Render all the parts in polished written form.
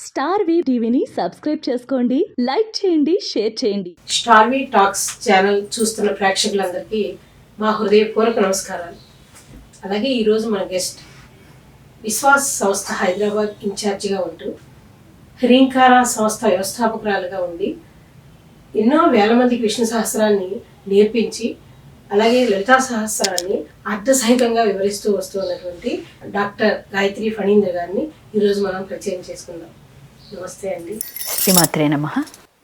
Star టీవీని subscribe చేసుకోండి, like చేయండి, షేర్ చేయండి. స్టార్ టాక్స్ ఛానల్ చూస్తున్న ప్రేక్షకులందరికీ మా హృదయపూర్వక నమస్కారాలు. అలాగే ఈరోజు మన గెస్ట్ విశ్వాస్ సంస్థ హైదరాబాద్ ఇన్ఛార్జిగా ఉంటూ హ్రీంకార సంస్థ వ్యవస్థాపకురాలుగా ఉండి ఎన్నో వేల మందికి విష్ణు సహస్రాన్ని నేర్పించి అలాగే లలితా సహస్రాన్ని అర్థసహితంగా వివరిస్తూ వస్తున్నటువంటి డాక్టర్ గాయత్రి ఫణీంద్ర గారిని ఈరోజు మనం పరిచయం చేసుకుందాం. నమస్తే అండి. శ్రీమాత్రే నమః.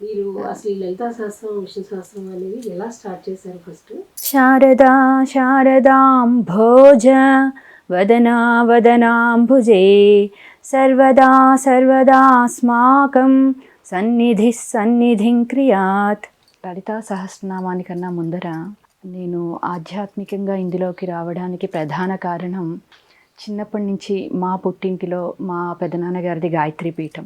మీరు అసలు ఈ లలితా సహస్రం విష్ణు సహస్రం అనేది ఎలా స్టార్ట్ చేశారు? ఫస్ట్ శారదా శారదాం భోజ వదనా వదనాంబుజే సర్వదా సర్వదాస్మాకం సన్నిధి సన్నిధిం క్రియాత్. లలితా సహస్రనామానికన్నా ముందర నేను ఆధ్యాత్మికంగా ఇందులోకి రావడానికి ప్రధాన కారణం చిన్నప్పటి నుంచి మా పుట్టింటిలో మా పెదనాన్నగారిది గాయత్రి పీఠం.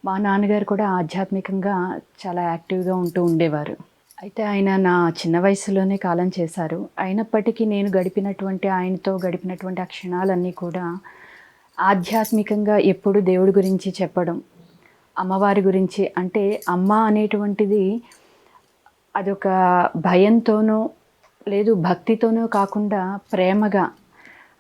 మా నాన్నగారు కూడా ఆధ్యాత్మికంగా చాలా యాక్టివ్గా ఉంటూ ఉండేవారు. అయితే ఆయన నా చిన్న వయసులోనే కాలం చేశారు. అయినప్పటికీ నేను ఆయనతో గడిపినటువంటి ఆ క్షణాలన్నీ కూడా ఆధ్యాత్మికంగా ఎప్పుడు దేవుడి గురించి చెప్పడం, అమ్మవారి గురించి, అంటే అమ్మ అనేటువంటిది అదొక భయంతోనో లేదు భక్తితోనో కాకుండా ప్రేమగా,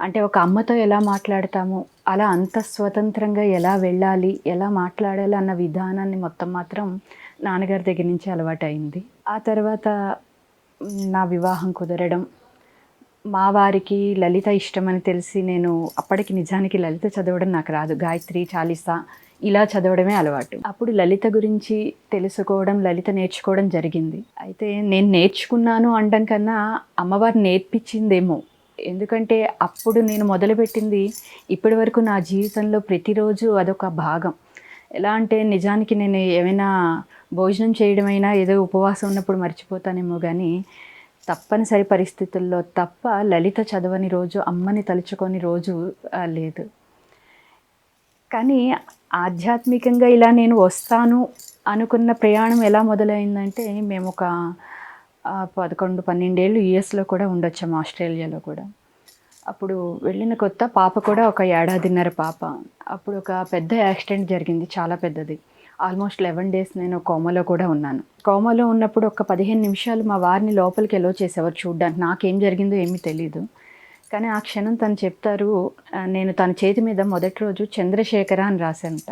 అంటే ఒక అమ్మతో ఎలా మాట్లాడతామో అలా అంత స్వతంత్రంగా ఎలా వెళ్ళాలి, ఎలా మాట్లాడాలి అన్న విధానాన్ని మొత్తం మాత్రం నాన్నగారి దగ్గర నుంచి అలవాటైంది. ఆ తర్వాత నా వివాహం కుదరడం, మా వారికి లలిత ఇష్టమని తెలిసి నేను అప్పటికి నిజానికి లలిత చదవడం నాకు రాదు, గాయత్రి చాలీసా ఇలా చదవడమే అలవాటు. అప్పుడు లలిత గురించి తెలుసుకోవడం, లలిత నేర్చుకోవడం జరిగింది. అయితే నేను నేర్చుకున్నాను అనడం కన్నా అమ్మవారు నేర్పించిందేమో. ఎందుకంటే అప్పుడు నేను మొదలుపెట్టింది ఇప్పటి వరకు నా జీవితంలో ప్రతిరోజు అదొక భాగం. ఎలా అంటే నిజానికి నేను ఏమైనా భోజనం చేయడమైనా ఏదో ఉపవాసం ఉన్నప్పుడు మర్చిపోతానేమో కానీ తప్పనిసరి పరిస్థితుల్లో తప్ప లలిత చదవని రోజు, అమ్మని తలుచుకొని రోజు లేదు. కానీ ఆధ్యాత్మికంగా ఇలా నేను వస్తాను అనుకున్న ప్రయాణం ఎలా మొదలైందంటే, మేము ఒక 11-12 ఏళ్ళు యుఎస్లో కూడా ఉండొచ్చాము, ఆస్ట్రేలియాలో కూడా. అప్పుడు వెళ్ళిన కొత్త పాప కూడా ఒక 1.5 ఏళ్ల పాప. అప్పుడు ఒక పెద్ద యాక్సిడెంట్ జరిగింది, చాలా పెద్దది. ఆల్మోస్ట్ 11 డేస్ నేను కోమాలో కూడా ఉన్నాను. కోమాలో ఉన్నప్పుడు ఒక 15 నిమిషాలు మా వారిని లోపలికి ఎలో చేసేవారు చూడ్డానికి. నాకేం జరిగిందో ఏమీ తెలీదు. కానీ ఆ క్షణం తను చెప్తారు, నేను తన చేతి మీద మొదటి రోజు చంద్రశేఖర అని రాశానంట.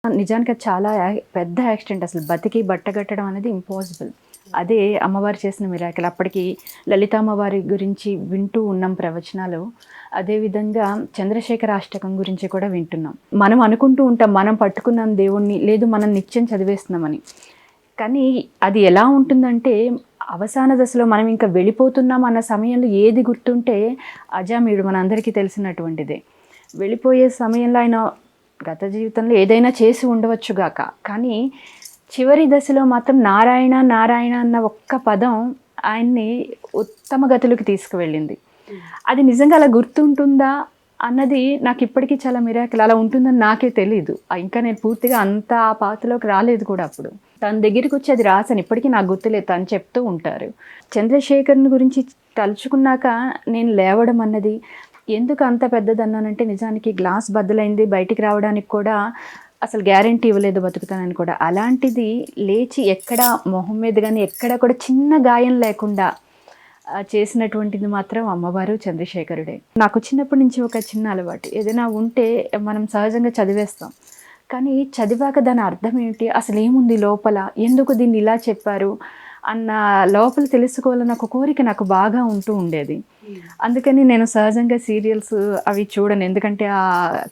నిజానికి అది చాలా పెద్ద యాక్సిడెంట్, అసలు బతికి బట్టగట్టడం అనేది ఇంపాసిబుల్. అదే అమ్మవారు చేసిన మిరాకిల్. అప్పటికి లలితామ్మవారి గురించి వింటూ ఉన్నాం ప్రవచనాలు, అదేవిధంగా చంద్రశేఖర అష్టకం గురించి కూడా వింటున్నాం. మనం అనుకుంటూ ఉంటాం మనం పట్టుకున్నాం దేవుణ్ణి, లేదు మనం నిత్యం చదివేస్తున్నామని. కానీ అది ఎలా ఉంటుందంటే అవసాన దశలో మనం ఇంకా వెళ్ళిపోతున్నాం అన్న సమయంలో ఏది గుర్తుంటే అజామీయుడు మనందరికీ తెలిసినటువంటిదే. వెళ్ళిపోయే సమయంలో ఆయన గత జీవితంలో ఏదైనా చేసి ఉండవచ్చుగాక, కానీ చివరి దశలో మాత్రం నారాయణ నారాయణ అన్న ఒక్క పదం ఆయన్ని ఉత్తమ గతులకు తీసుకువెళ్ళింది. అది నిజంగా అలా గుర్తుంటుందా అన్నది నాకు ఇప్పటికీ చాలా మిరాకిల్. అలా ఉంటుందని నాకే తెలీదు. ఇంకా నేను పూర్తిగా అంత ఆ పాతలోకి రాలేదు కూడా. అప్పుడు తన దగ్గరికి వచ్చి అది రాసాను, ఇప్పటికీ నాకు గుర్తులేదు, తను చెప్తూ ఉంటారు. చంద్రశేఖర్ని గురించి తలుచుకున్నాక నేను లేవడం అన్నది ఎందుకు అంత పెద్దదన్నానంటే, నిజానికి గ్లాస్ బద్దలైంది, బయటికి రావడానికి కూడా అసలు గ్యారంటీ ఇవ్వలేదు బతుకుతానని కూడా. అలాంటిది లేచి ఎక్కడ మొహం మీద కానీ ఎక్కడ కూడా చిన్న గాయం లేకుండా చేసినటువంటిది మాత్రం అమ్మవారు చంద్రశేఖరుడే. నాకు చిన్నప్పటి నుంచి ఒక చిన్న అలవాటు, ఏదైనా ఉంటే మనం సహజంగా చదివేస్తాం, కానీ చదివాక దాని అర్థం ఏంటి, అసలు ఏముంది లోపల, ఎందుకు దీన్ని ఇలా చెప్పారు అన్న లోపల తెలుసుకోవాలన్న ఒక కోరిక నాకు బాగా ఉంటూ ఉండేది. అందుకని నేను సహజంగా సీరియల్స్ అవి చూడను, ఎందుకంటే ఆ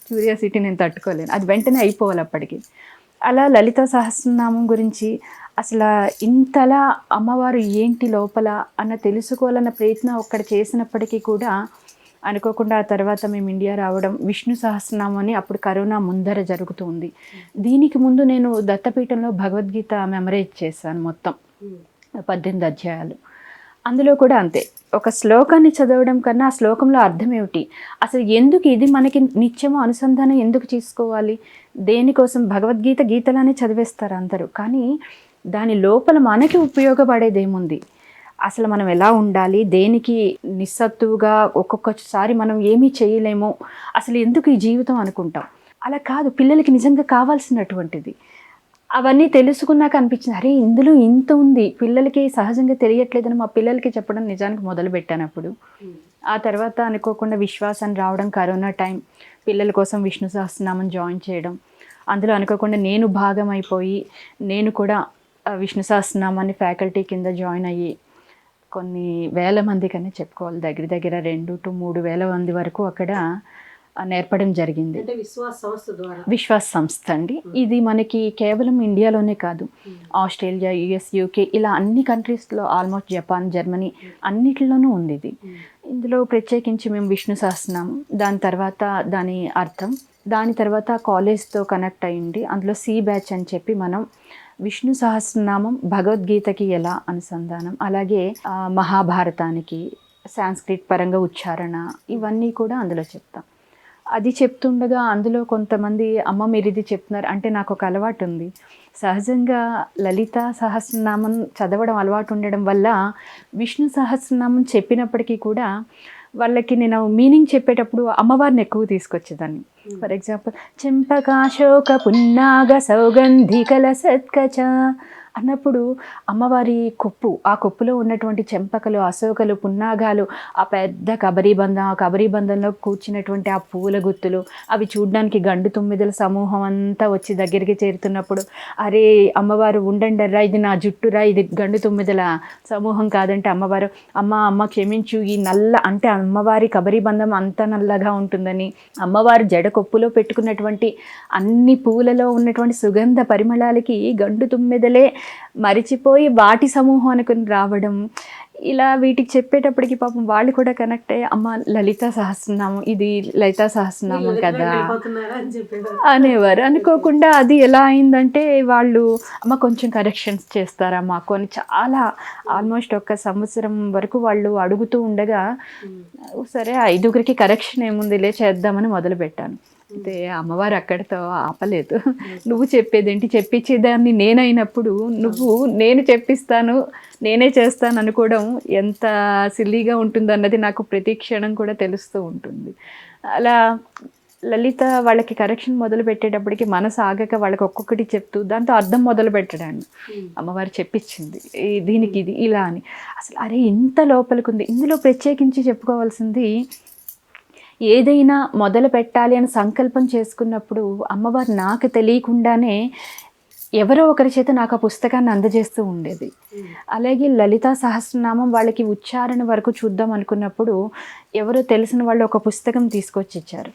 క్యూరియాసిటీ నేను తట్టుకోలేను, అది వెంటనే అయిపోవాలి అప్పటికి. అలా లలిత సహస్రనామం గురించి అసలు ఇంతలా అమ్మవారు ఏంటి లోపల అన్న తెలుసుకోవాలన్న ప్రయత్నం ఒక్కడ చేసినప్పటికీ కూడా అనుకోకుండా ఆ తర్వాత మేము ఇండియా రావడం, విష్ణు సహస్రనామం అని అప్పుడు కరోనా ముందర జరుగుతుంది. దీనికి ముందు నేను దత్తపీఠంలో భగవద్గీత మెమరైజ్ చేశాను, మొత్తం 18 అధ్యాయాలు. అందులో కూడా అంతే, ఒక శ్లోకాన్ని చదవడం కన్నా ఆ శ్లోకంలో అర్థం ఏమిటి, అసలు ఎందుకు ఇది మనకి నిత్యము అనుసంధానం ఎందుకు చేసుకోవాలి, దేనికోసం. భగవద్గీత గీతలానే చదివేస్తారు అందరూ, కానీ దాని లోపల మనకి ఉపయోగపడేది ఏముంది, అసలు మనం ఎలా ఉండాలి, దేనికి నిస్సత్తువుగా ఒక్కొక్కసారి మనం ఏమీ చేయలేము, అసలు ఎందుకు ఈ జీవితం అనుకుంటాం. అలా కాదు, పిల్లలకి నిజంగా కావాల్సినటువంటిది. అవన్నీ తెలుసుకున్నాక అనిపించింది, అరే ఇందులో ఇంత ఉంది, పిల్లలకి సహజంగా తెలియట్లేదని మా పిల్లలకి చెప్పడం నిజానికి మొదలుపెట్టాను అప్పుడు. ఆ తర్వాత అనుకోకుండా విశ్వాసం రావడం, కరోనా టైం, పిల్లల కోసం విష్ణు సహస్రనామం జాయిన్ చేయడం, అందులో అనుకోకుండా నేను భాగం అయిపోయి నేను కూడా విష్ణు సహస్రనామాన్ని ఫ్యాకల్టీ కింద జాయిన్ అయ్యి కొన్ని వేల మంది కన్నా చెప్పుకోవాలి, దగ్గర దగ్గర 2 to 3 వేల మంది వరకు అక్కడ నేర్పడం జరిగింది. అంటే విశ్వాస సంస్థ ద్వారా. విశ్వాస్ సంస్థ అండి. ఇది మనకి కేవలం ఇండియాలోనే కాదు, ఆస్ట్రేలియా, యుఎస్, యూకే ఇలా అన్ని కంట్రీస్లో, ఆల్మోస్ట్ జపాన్, జర్మనీ అన్నిటిలోనూ ఉంది ఇది. ఇందులో ప్రత్యేకించి మేము విష్ణు సహస్రనామం, దాని తర్వాత దాని అర్థం, దాని తర్వాత కాలేజ్తో కనెక్ట్ అయ్యింది. అందులో సి బ్యాచ్ అని చెప్పి మనం విష్ణు సహస్రనామం భగవద్గీతకి ఎలా అనుసంధానం, అలాగే మహాభారతానికి సాంస్క్రిట్ పరంగా ఉచ్చారణ, ఇవన్నీ కూడా అందులో చెప్తాం. అది చెప్తుండగా అందులో కొంతమంది అమ్మ మీరు ఇది చెప్తున్నారు అంటే, నాకు ఒక అలవాటు ఉంది, సహజంగా లలిత సహస్రనామం చదవడం అలవాటు ఉండడం వల్ల విష్ణు సహస్రనామం చెప్పినప్పటికీ కూడా వాళ్ళకి నేను మీనింగ్ చెప్పేటప్పుడు అమ్మవారిని ఎక్కువ తీసుకొచ్చేదాన్ని. ఫర్ ఎగ్జాంపుల్, చెంపకాశోక పున్నాగ సౌగంధికల సత్కచ అన్నప్పుడు అమ్మవారి కొప్పు, ఆ కొప్పులో ఉన్నటువంటి చెంపకలు, అశోకలు, పున్నాగాలు, ఆ పెద్ద కబరీబంధం, ఆ కబరీబంధంలో కూర్చున్నటువంటి ఆ పూల గుత్తులు, అవి చూడడానికి గండు తుమ్మిదల సమూహం అంతా వచ్చి దగ్గరికి చేరుతున్నప్పుడు, అరే అమ్మవారు ఉండండర్రా, ఇది నా జుట్టురా, ఇది గండు తుమ్మిదల సమూహం కాదంటే అమ్మవారు, అమ్మ క్షమించు, ఈ నల్ల అంటే అమ్మవారి కబరీబంధం అంత నల్లగా ఉంటుందని, అమ్మవారు జడ కొప్పులో పెట్టుకున్నటువంటి అన్ని పూలలో ఉన్నటువంటి సుగంధ పరిమళాలకి గండు తుమ్మిదలే మరిచిపోయి వాటి సమూహం అనుకుని రావడం, ఇలా వీటికి చెప్పేటప్పటికి పాపం వాళ్ళు కూడా కనెక్ట్ అయ్యి, అమ్మ లలిత సహస్రనామం, ఇది లలితా సహస్రనామం కదా అనేవారు. అనుకోకుండా అది ఎలా అయిందంటే, వాళ్ళు అమ్మ కొంచెం కరెక్షన్స్ చేస్తారమ్మా కొన్ని, చాలా ఆల్మోస్ట్ 1 సంవత్సరం వరకు వాళ్ళు అడుగుతూ ఉండగా, సరే 5గురికి కరెక్షన్ ఏముందిలే చేద్దామని మొదలుపెట్టాను. అయితే అమ్మవారు అక్కడితో ఆపలేదు. నువ్వు చెప్పేదేంటి, చెప్పించేదాన్ని నేనైనప్పుడు నువ్వు నేను చెప్పిస్తాను, నేనే చేస్తాను అనుకోవడం ఎంత సిల్లీగా ఉంటుందన్నది నాకు ప్రతి క్షణం కూడా తెలుస్తూ ఉంటుంది. అలా లలిత వాళ్ళకి కరెక్షన్ మొదలు పెట్టేటప్పటికి మనసు ఆగక వాళ్ళకి ఒక్కొక్కటి చెప్తూ దాంతో అర్థం మొదలు పెట్టడాన్ని అమ్మవారు చెప్పించింది, దీనికి ఇది ఇలా అని. అసలు అరే ఇంత లోపలికి ఉంది. ఇందులో ప్రత్యేకించి చెప్పుకోవాల్సింది, ఏదైనా మొదలు పెట్టాలి అని సంకల్పం చేసుకున్నప్పుడు అమ్మవారు నాకు తెలియకుండానే ఎవరో ఒకరి చేత నాకు ఆ పుస్తకాన్ని అందజేస్తూ ఉండేది. అలాగే లలితా సహస్రనామం వాళ్ళకి ఉచ్చారణ వరకు చూద్దాం అనుకున్నప్పుడు ఎవరో తెలిసిన వాళ్ళు ఒక పుస్తకం తీసుకొచ్చి ఇచ్చారు.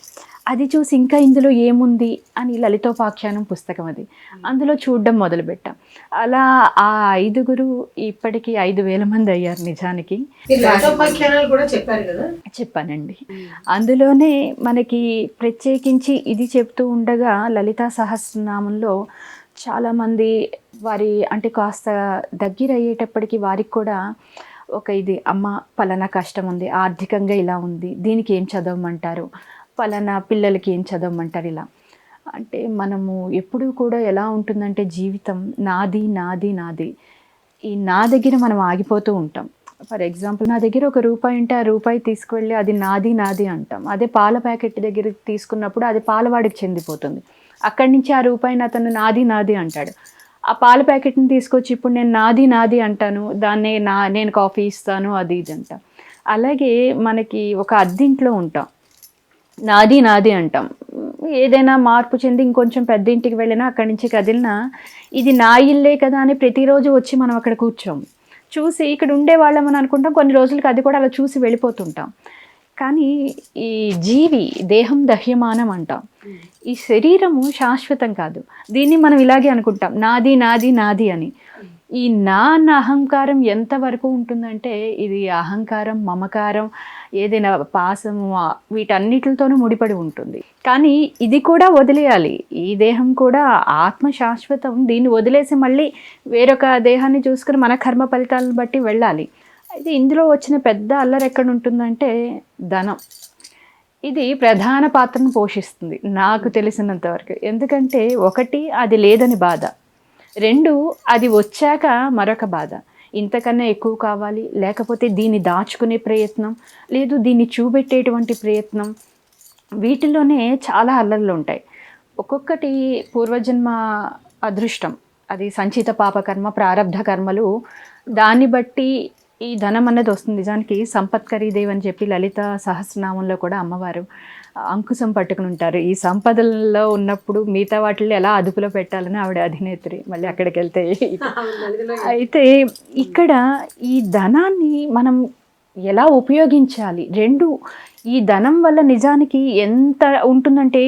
అది చూసి ఇంకా ఇందులో ఏముంది అని లలితోపాఖ్యానం పుస్తకం అది, అందులో చూడడం మొదలుపెట్టాం. అలా ఆ 5గురు ఇప్పటికీ 5,000 మంది అయ్యారు. నిజానికి కూడా చెప్పారు కదా. చెప్పానండి. అందులోనే మనకి ప్రత్యేకించి ఇది చెప్తూ ఉండగా లలితా సహస్రనామంలో చాలామంది వారి అంటే కాస్త దగ్గర అయ్యేటప్పటికి వారికి కూడా ఒక ఇది, అమ్మ పలానా కష్టం ఉంది, ఆర్థికంగా ఇలా ఉంది, దీనికి ఏం చదవమంటారు, పలానా పిల్లలకి ఏం చదవమంటారు, ఇలా. అంటే మనము ఎప్పుడూ కూడా ఎలా ఉంటుందంటే జీవితం నాది నాది నాది, ఈ నా దగ్గర మనం ఆగిపోతూ ఉంటాం. ఫర్ ఎగ్జాంపుల్, నా దగ్గర ₹1 ఉంటే ఆ రూపాయి తీసుకువెళ్ళి అది నాది నాది అంటాం. అదే పాల ప్యాకెట్ దగ్గర తీసుకున్నప్పుడు అది పాలవాడికి చెందిపోతుంది. అక్కడి నుంచి ఆ రూపాయిని అతను నాది నాది అంటాడు. ఆ పాల ప్యాకెట్ని తీసుకొచ్చి ఇప్పుడు నేను నాది నాది అంటాను, దాన్నే నేను కాఫీ ఇస్తాను, అది ఇది అంటాం. అలాగే మనకి ఒక అద్దింట్లో ఉంటాం, నాది నాది అంటాం. ఏదైనా మార్పు చెంది ఇంకొంచెం పెద్ద ఇంటికి వెళ్ళినా అక్కడి నుంచి కదిలినా ఇది నా ఇల్లే కదా అని ప్రతిరోజు వచ్చి మనం అక్కడ కూర్చోము. చూసి ఇక్కడ ఉండేవాళ్ళమని అనుకుంటాం, కొన్ని రోజులకి అది కూడా అలా చూసి వెళ్ళిపోతుంటాం. కానీ ఈ జీవి దేహం దహ్యమానం అంటాం, ఈ శరీరము శాశ్వతం కాదు. దీన్ని మనం ఇలాగే అనుకుంటాం, నాది నాది నాది అని. ఈ నా అహంకారం ఎంతవరకు ఉంటుందంటే, ఇది అహంకారం, మమకారం, ఏదైనా పాసము, వీటన్నిటితోనూ ముడిపడి ఉంటుంది. కానీ ఇది కూడా వదిలేయాలి. ఈ దేహం కూడా ఆత్మ శాశ్వతం, దీన్ని వదిలేసి మళ్ళీ వేరొక దేహాన్ని చూసుకుని మన కర్మ ఫలితాలను బట్టి వెళ్ళాలి. అయితే ఇందులో వచ్చిన పెద్ద అల్లరి ఎక్కడ ఉంటుందంటే ధనం. ఇది ప్రధాన పాత్రను పోషిస్తుంది నాకు తెలిసినంత వరకు. ఎందుకంటే 1 అది లేదని బాధ, 2 అది వచ్చాక మరొక బాధ, ఇంతకన్నా ఎక్కువ కావాలి, లేకపోతే దీన్ని దాచుకునే ప్రయత్నం, లేదు దీన్ని చూపెట్టేటువంటి ప్రయత్నం, వీటిలోనే చాలా అల్లర్లు ఉంటాయి. ఒక్కొక్కటి పూర్వజన్మ అదృష్టం, అది సంచిత పాపకర్మ, ప్రారబ్ధ కర్మలు, దాన్ని బట్టి ఈ ధనం అన్నది వస్తుంది. నిజానికి సంపత్కరీదేవి అని చెప్పి లలిత సహస్రనామంలో కూడా అమ్మవారు అంకుశం పట్టుకుని ఉంటారు. ఈ సంపదల్లో ఉన్నప్పుడు మిగతా వాటిని ఎలా అదుపులో పెట్టాలని ఆవిడ అధినేత్రి. మళ్ళీ అక్కడికి వెళ్తే అయితే ఇక్కడ ఈ ధనాన్ని మనం ఎలా ఉపయోగించాలి, రెండు, ఈ ధనం వల్ల నిజానికి ఎంత ఉంటుందంటే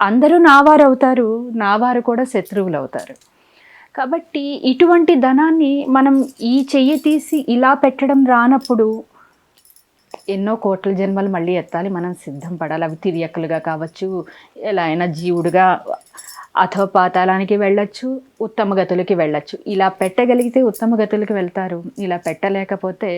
అందరూ నావారు అవుతారు, నావారు కూడా శత్రువులు అవుతారు. కాబట్టి ఇటువంటి ధనాన్ని మనం ఈ చెయ్యి తీసి ఇలా పెట్టడం రానప్పుడు ఎన్నో కోట్ల జన్మలు మళ్ళీ ఎత్తాలి, మనం సిద్ధం పడాలి. అవి తిరియక్కులుగా కావచ్చు, ఎలా అయినా జీవుడుగా అథవ పాతాళానికి వెళ్ళొచ్చు, ఉత్తమ గతులకి వెళ్ళొచ్చు. ఇలా పెట్టగలిగితే ఉత్తమ గతులకి వెళ్తారు, ఇలా పెట్టలేకపోతే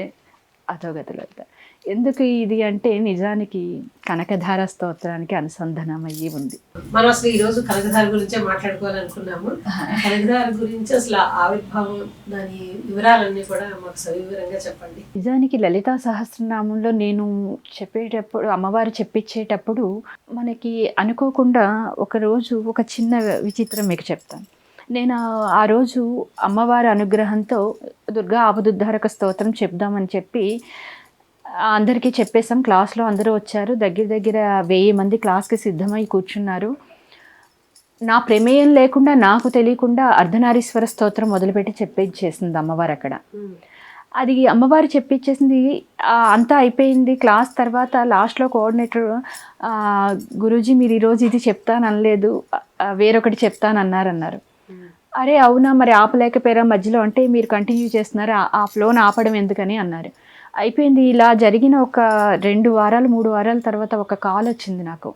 అధోగతులు వెళ్తారు. ఎందుకు ఇది అంటే నిజానికి కనకధార స్తోత్రానికి అనుసంధానం అయ్యి ఉంది. మనం అసలు ఈ రోజు కనకధార గురించే మాట్లాడుకోవాలనుకున్నాము. కనకధార గురించి అసలు ఆవిర్భావం, దాని వివరాలన్నీ కూడా మాకు సవివరంగా చెప్పండి. నిజానికి లలితా సహస్రనామంలో నేను చెప్పేటప్పుడు, అమ్మవారు చెప్పించేటప్పుడు మనకి అనుకోకుండా ఒకరోజు ఒక చిన్న విచిత్రం మీకు చెప్తాను. నేను ఆ రోజు అమ్మవారి అనుగ్రహంతో దుర్గా ఆపదుద్ధారక స్తోత్రం చెప్దామని చెప్పి అందరికీ చెప్పేసాం. క్లాస్లో అందరూ వచ్చారు, దగ్గర దగ్గర 1000 మంది క్లాస్కి సిద్ధమై కూర్చున్నారు. నా ప్రమేయం లేకుండా, నాకు తెలియకుండా అర్ధనారీశ్వర స్తోత్రం మొదలుపెట్టి చెప్పేసేసింది అమ్మవారు అక్కడ. అది అమ్మవారు చెప్పించేసింది, అంతా అయిపోయింది. క్లాస్ తర్వాత లాస్ట్లో కోఆర్డినేటర్, గురూజీ మీరు ఈరోజు ఇది చెప్తాను అనలేదు, వేరొకటి చెప్తానన్నారు. అరే అవునా, మరి ఆపలేకపోయారా మధ్యలో అంటే, మీరు కంటిన్యూ చేస్తున్నారు, ఆ ఫ్లోని ఆపడం ఎందుకని అన్నారు. అయిపోయింది. ఇలా జరిగిన ఒక 2 వారాలు 3 వారాల తర్వాత ఒక కాల్ వచ్చింది నాకు.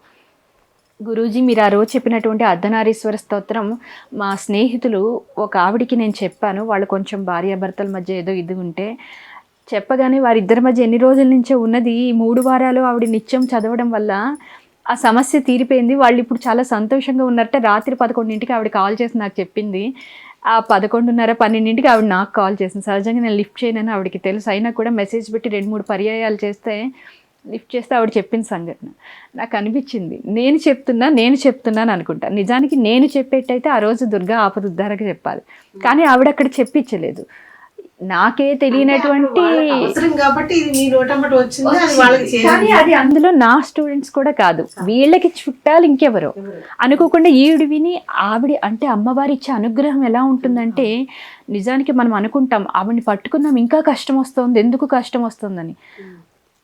గురూజీ మీరు ఆ రోజు చెప్పినటువంటి అర్ధనారీశ్వర స్తోత్రం మా స్నేహితులు ఒక ఆవిడికి నేను చెప్పాను, వాళ్ళు కొంచెం భార్యాభర్తల మధ్య ఏదో ఇది ఉంటే చెప్పగానే వారిద్దరి మధ్య ఎన్ని రోజుల నుంచో ఉన్నది, ఈ 3 వారాలు ఆవిడ నిత్యం చదవడం వల్ల ఆ సమస్య తీరిపోయింది. వాళ్ళు ఇప్పుడు చాలా సంతోషంగా ఉన్నారట. రాత్రి 11ంటికి ఆవిడ కాల్ చేసి నాకు చెప్పింది. ఆ 11:30, 12ంటికి ఆవిడ నాకు కాల్ చేసింది. సహజంగా నేను లిఫ్ట్ చేయనని ఆవిడకి తెలుసు, అయినా కూడా మెసేజ్ పెట్టి 2-3 పర్యాయాలు చేస్తే లిఫ్ట్ చేస్తే ఆవిడ చెప్పిన సంఘటన నాకు అనిపించింది. నేను చెప్తున్నాను అనుకుంటా. నిజానికి నేను చెప్పేటైతే ఆ రోజు దుర్గా ఆపదుద్ధారకి చెప్పాలి, కానీ ఆవిడ అక్కడ చెప్పించలేదు. నాకే తెలియనటువంటి, కానీ అది అందులో నా స్టూడెంట్స్ కూడా కాదు, వీళ్ళకి చుట్టాలు ఇంకెవరో అనుకోకుండా ఈవిడ విని, ఆవిడ అంటే అమ్మవారి ఇచ్చే అనుగ్రహం ఎలా ఉంటుందంటే, నిజానికి మనం అనుకుంటాం ఆవిడని పట్టుకుందాం ఇంకా కష్టం వస్తుంది, ఎందుకు కష్టం వస్తుందని.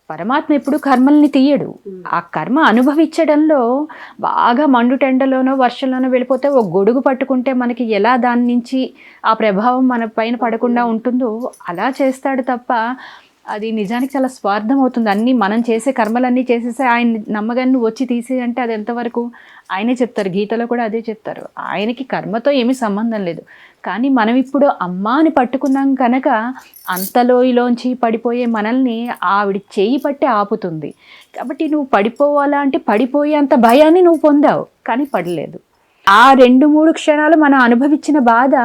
పరమాత్మ ఎప్పుడు కర్మల్ని తీయడు. ఆ కర్మ అనుభవించడంలో బాగా మండుటెండలోనో వర్షంలోనో వెళ్ళిపోతే ఒక గొడుగు పట్టుకుంటే మనకి ఎలా దాని నుంచి ఆ ప్రభావం మన పైన పడకుండా ఉంటుందో అలా చేస్తాడు తప్ప, అది నిజానికి చాలా స్వార్థం అవుతుంది. అన్నీ మనం చేసే కర్మలన్నీ చేసేసి ఆయన నమ్మగాన్ని వచ్చి తీసే అంటే అది ఎంతవరకు ఆయనే చెప్తారు. గీతలో కూడా అదే చెప్తారు, ఆయనకి కర్మతో ఏమీ సంబంధం లేదు. కానీ మనం ఇప్పుడు అమ్మాని పట్టుకున్నాం కనుక అంతలోయలోంచి పడిపోయే మనల్ని ఆవిడ చేయి పట్టి ఆపుతుంది. కాబట్టి నువ్వు పడిపోవాలా అంటే పడిపోయేంత భయాన్ని నువ్వు పొందావు, కానీ పడలేదు. ఆ 2-3 క్షణాలు మనం అనుభవించిన బాధ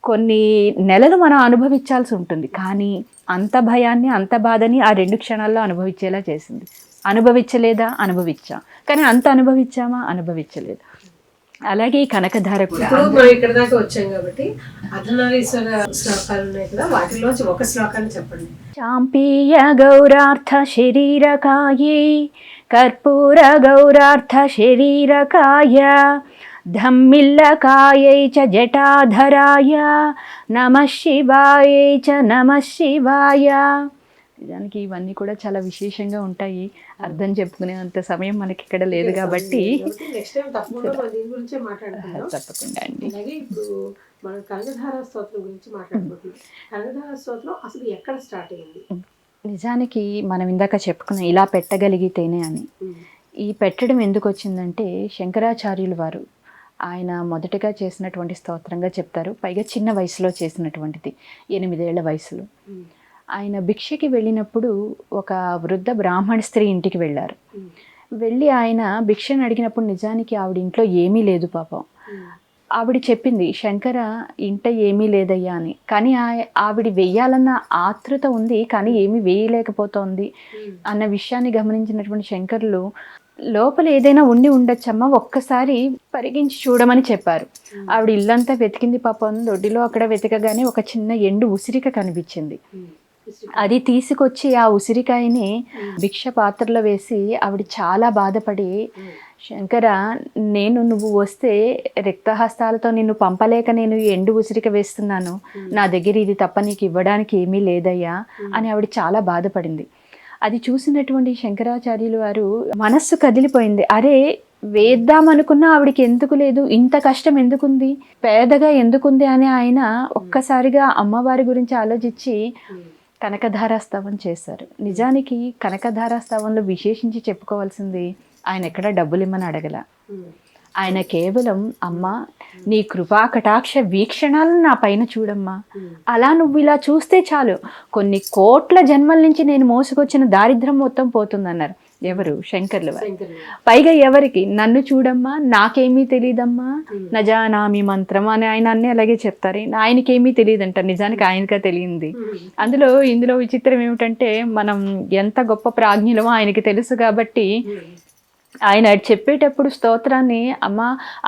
కొన్ని నెలలు మనం అనుభవించాల్సి ఉంటుంది, కానీ అంత భయాన్ని అంత బాధని ఆ 2 క్షణాల్లో అనుభవించేలా చేసింది. అనుభవించలేదా? అనుభవించా, కానీ అంత అనుభవించామా? అనుభవించలేదు. అలాగే ఈ కనకధార కూడా. ఇప్పుడు మనం ఇక్కడ దాకా వచ్చాం కాబట్టి అర్ధనారీశ్వర శ్లోకాలు ఉన్నాయి కదా, వాటిలోంచి ఒక శ్లోకాన్ని చెప్పండి. చాంపీయ గౌరార్థ శరీరకాయే కర్పూర గౌరార్థ శరీరకాయ ధమ్మిల్లకాయై చ జటాధరాయ నమః శివాయై చ నమః శివాయ. నిజానికి ఇవన్నీ కూడా చాలా విశేషంగా ఉంటాయి, అర్థం చెప్పుకునేంత సమయం మనకి ఇక్కడ లేదు కాబట్టి తప్పకుండా అండి. ఇప్పుడు మనం కనకధార స్తోత్రం గురించి మాట్లాడుకుంటున్నాం. కనకధార స్తోత్రం అసలు ఎక్కడ స్టార్ట్ అయ్యింది? నిజానికి మనం ఇందాక చెప్పుకున్నాం ఇలా పెట్టగలిగితేనే అని. ఈ పెట్టడం ఎందుకు వచ్చిందంటే, శంకరాచార్యులు వారు ఆయన మొదటగా చేసినటువంటి స్తోత్రంగా చెప్తారు. పైగా చిన్న వయసులో చేసినటువంటిది, 8 ఏళ్ల వయసులో. ఆయన భిక్షకి వెళ్ళినప్పుడు ఒక వృద్ధ బ్రాహ్మణ స్త్రీ ఇంటికి వెళ్ళారు. వెళ్ళి ఆయన భిక్షను అడిగినప్పుడు నిజానికి ఆవిడ ఇంట్లో ఏమీ లేదు పాపం. ఆవిడ చెప్పింది, శంకర ఇంట ఏమీ లేదయ్యా అని. కానీ ఆవిడ వెయ్యాలన్న ఆతృత ఉంది, కానీ ఏమీ వేయలేకపోతోంది అన్న విషయాన్ని గమనించినటువంటి శంకరులు లోపల ఏదైనా ఉండి ఉండొచ్చమ్మా, ఒక్కసారి పరిగించి చూడమని చెప్పారు. ఆవిడ ఇల్లంతా వెతికింది పాపం, దొడ్డిలో అక్కడ వెతకగానే ఒక చిన్న ఎండు ఉసిరిక కనిపించింది. అది తీసుకొచ్చి ఆ ఉసిరికాయని భిక్ష పాత్రలో వేసి ఆవిడ చాలా బాధపడి, శంకర, నువ్వు వస్తే రిక్తహస్తాలతో నిన్ను పంపలేక నేను ఈ ఎండు ఉసిరిక వేస్తున్నాను, నా దగ్గర ఇది తప్ప నీకు ఇవ్వడానికి ఏమీ లేదయ్యా అని ఆవిడ చాలా బాధపడింది. అది చూసినటువంటి శంకరాచార్యులు వారు మనస్సు కదిలిపోయింది. అరే, వేద్దామనుకున్నా ఆవిడికి ఎందుకు లేదు, ఇంత కష్టం ఎందుకుంది, పేదగా ఎందుకుంది అని ఆయన ఒక్కసారిగా అమ్మవారి గురించి ఆలోచించి కనకధారాస్తవం చేశారు. నిజానికి కనకధారాస్తవంలో విశేషించి చెప్పుకోవాల్సింది, ఆయన ఎక్కడ డబ్బులు ఇమ్మని అడగల. ఆయన కేవలం, అమ్మ నీ కృపా కటాక్ష వీక్షణాలను నా పైన చూడమ్మా, అలా నువ్వు ఇలా చూస్తే చాలు, కొన్ని కోట్ల జన్మల నుంచి నేను మోసుకొచ్చిన దారిద్ర్యం మొత్తం పోతుందన్నారు. ఎవరు? శంకర్లు వారు. పైగా ఎవరికి? నన్ను చూడమ్మా, నాకేమీ తెలియదమ్మా, నజానామి మంత్రం అని ఆయన అన్నీ అలాగే చెప్తారు. ఆయనకేమీ తెలియదంట, నిజానికి ఆయనగా తెలియంది. ఇందులో విచిత్రం ఏమిటంటే, మనం ఎంత గొప్ప ప్రాజ్ఞులమో ఆయనకి తెలుసు కాబట్టి ఆయన చెప్పేటప్పుడు స్తోత్రాన్ని, అమ్మ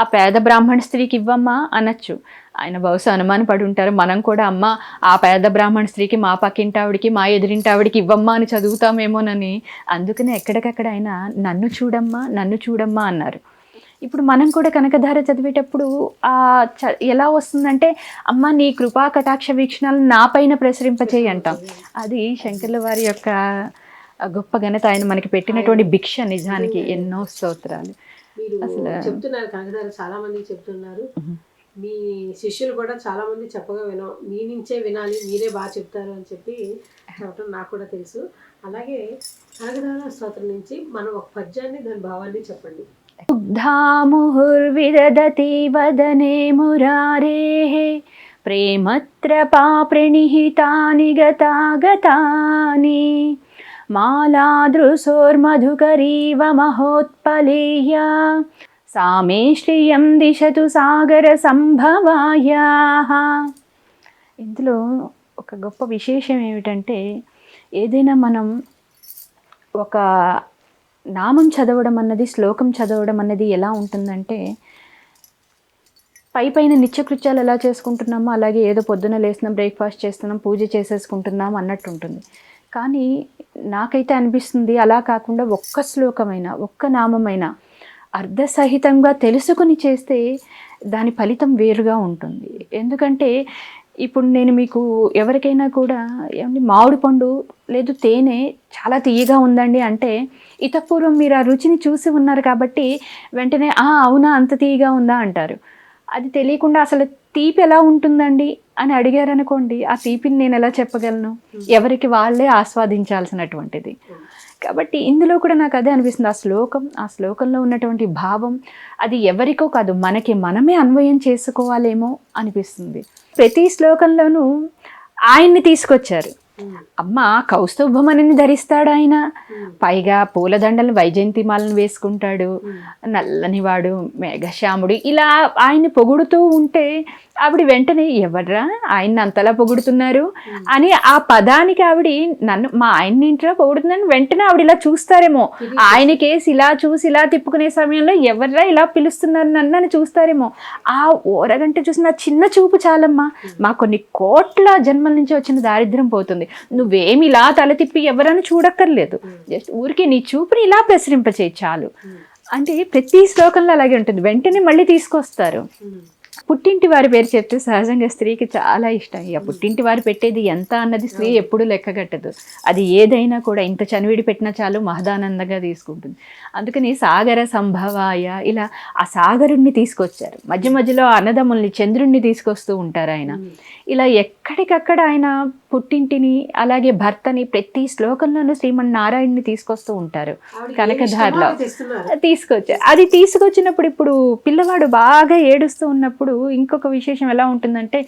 ఆ పేద బ్రాహ్మణ స్త్రీకి ఇవ్వమ్మా అనొచ్చు. ఆయన బహుశా అనుమాన పడి ఉంటారు, మనం కూడా అమ్మ ఆ పేద బ్రాహ్మణ స్త్రీకి, మా పక్కింటావిడికి, మా ఎదురింటావిడికి ఇవ్వమ్మా అని చదువుతామేమోనని. అందుకనే ఎక్కడికక్కడ ఆయన నన్ను చూడమ్మా అన్నారు. ఇప్పుడు మనం కూడా కనకధార చదివేటప్పుడు ఎలా వస్తుందంటే, అమ్మ నీ కృపా కటాక్ష వీక్షణాలను నా పైన ప్రసరింపచేయి అంటాం. అది శంకర్ల వారి యొక్క గొప్ప ఘనత, ఆయన మనకి పెట్టినటువంటి భిక్ష. నిజానికి ఎన్నో స్తోత్రాలు. అసలు చెప్తున్నారు కనకధార, చాలా మంది చెప్తున్నారు, మీ శిష్యులు కూడా చాలా మంది చెప్పగా మీ నుంచే వినాలి, మీరే బాగా చెప్తారు అని చెప్పి చెప్పడం నాకు కూడా తెలుసు. అలాగే కనకధార స్తోత్రం నుంచి మనం ఒక పద్యాన్ని, దాని భావాన్ని చెప్పండి. ముహుర్విదదతి వదనే మురారేః ప్రేమత్రపా ప్రణిహితాని గతాగతాని మాలాదృశోర్మధుకరీవ మహోత్పలేయ సామే శ్రియం దిశతు సాగర సంభవాయాః. ఇందులో ఒక గొప్ప విశేషం ఏమిటంటే, ఏదైనా మనం ఒక నామం చదవడం అన్నది, శ్లోకం చదవడం అన్నది ఎలా ఉంటుందంటే, పైన నిత్యకృత్యాలు ఎలా చేసుకుంటున్నామో అలాగే ఏదో పొద్దున లేస్తున్నాం, బ్రేక్ఫాస్ట్ చేస్తున్నాం, పూజ చేసేసుకుంటున్నాం అన్నట్టు ఉంటుంది. కానీ నాకైతే అనిపిస్తుంది, అలా కాకుండా ఒక్క శ్లోకమైనా, ఒక్క నామమైనా అర్థసహితంగా తెలుసుకుని చేస్తే దాని ఫలితం వేరుగా ఉంటుంది. ఎందుకంటే ఇప్పుడు నేను మీకు ఎవరికైనా కూడా మామిడి పండు లేదు తేనె చాలా తీయగా ఉందండి అంటే, ఇతపూర్వం మీరు ఆ రుచిని చూసి ఉన్నారు కాబట్టి వెంటనే అవునా అంత తీయగా ఉందా అంటారు. అది తెలియకుండా అసలు తీపి ఎలా ఉంటుందండి అని అడిగారనుకోండి, ఆ తీపిని నేను ఎలా చెప్పగలను? ఎవరికి వాళ్ళే ఆస్వాదించాల్సినటువంటిది. కాబట్టి ఇందులో కూడా నాకు అదే అనిపిస్తుంది, ఆ శ్లోకంలో ఉన్నటువంటి భావం అది ఎవరికో కాదు, మనకి మనమే అన్వయం చేసుకోవాలేమో అనిపిస్తుంది. ప్రతి శ్లోకంలోనూ ఆయన్ని తీసుకొచ్చారు. అమ్మ కౌస్తుభమణిని ధరిస్తాడు ఆయన, పైగా పూలదండలను వైజయంతిమాలను వేసుకుంటాడు, నల్లనివాడు మేఘశ్యాముడు, ఇలా ఆయన్ని పొగుడుతూ ఉంటే ఆవిడ వెంటనే ఎవర్రా ఆయన్ని అంతలా పొగుడుతున్నారు అని ఆ పదానికి ఆవిడ మా ఆయన్ని ఇంట్లో పొగుడుతున్నాను వెంటనే ఆవిడ ఇలా చూస్తారేమో, ఆయనకేసి ఇలా చూసి ఇలా తిప్పుకునే సమయంలో ఎవర్రా ఇలా పిలుస్తున్నారు నన్ను అని చూస్తారేమో. ఆ ఓరగంట చూసిన చిన్న చూపు చాలమ్మా, మా కొన్ని కోట్ల జన్మల నుంచి వచ్చిన దారిద్ర్యం పోతుంది. నువ్వేమి ఇలా తల తిప్పి ఎవరని చూడక్కర్లేదు, జస్ట్ ఊరికి నీ చూపుని ఇలా ప్రసరింపచేయి చాలు. అంటే ప్రతి శ్లోకంలో అలాగే ఉంటుంది. వెంటనే మళ్ళీ తీసుకొస్తారు. పుట్టింటి వారి పేరు చెప్తే సహజంగా స్త్రీకి చాలా ఇష్టం. ఇక పుట్టింటి వారు పెట్టేది ఎంత అన్నది స్త్రీ ఎప్పుడూ లెక్కగట్టదు. అది ఏదైనా కూడా ఇంత చనివిడి పెట్టినా చాలు మహదానందంగా తీసుకుంటుంది. అందుకని సాగర సంభవాయ, ఇలా ఆ సాగరుణ్ణి తీసుకొచ్చారు. మధ్య మధ్యలో అన్నదమ్ముల్ని, చంద్రుణ్ణి తీసుకొస్తూ ఉంటారు ఆయన. ఇలా ఎక్కడికక్కడ ఆయన పుట్టింటిని అలాగే భర్తని ప్రతి శ్లోకంలోనూ శ్రీమన్నారాయణని తీసుకొస్తూ ఉంటారు. కనకధారలో తీసుకొచ్చారు. అది తీసుకొచ్చినప్పుడు ఇప్పుడు పిల్లవాడు బాగా ఏడుస్తూ ఉన్నప్పుడు ఇంకొక విశేషం ఎలా ఉంటుందంటే,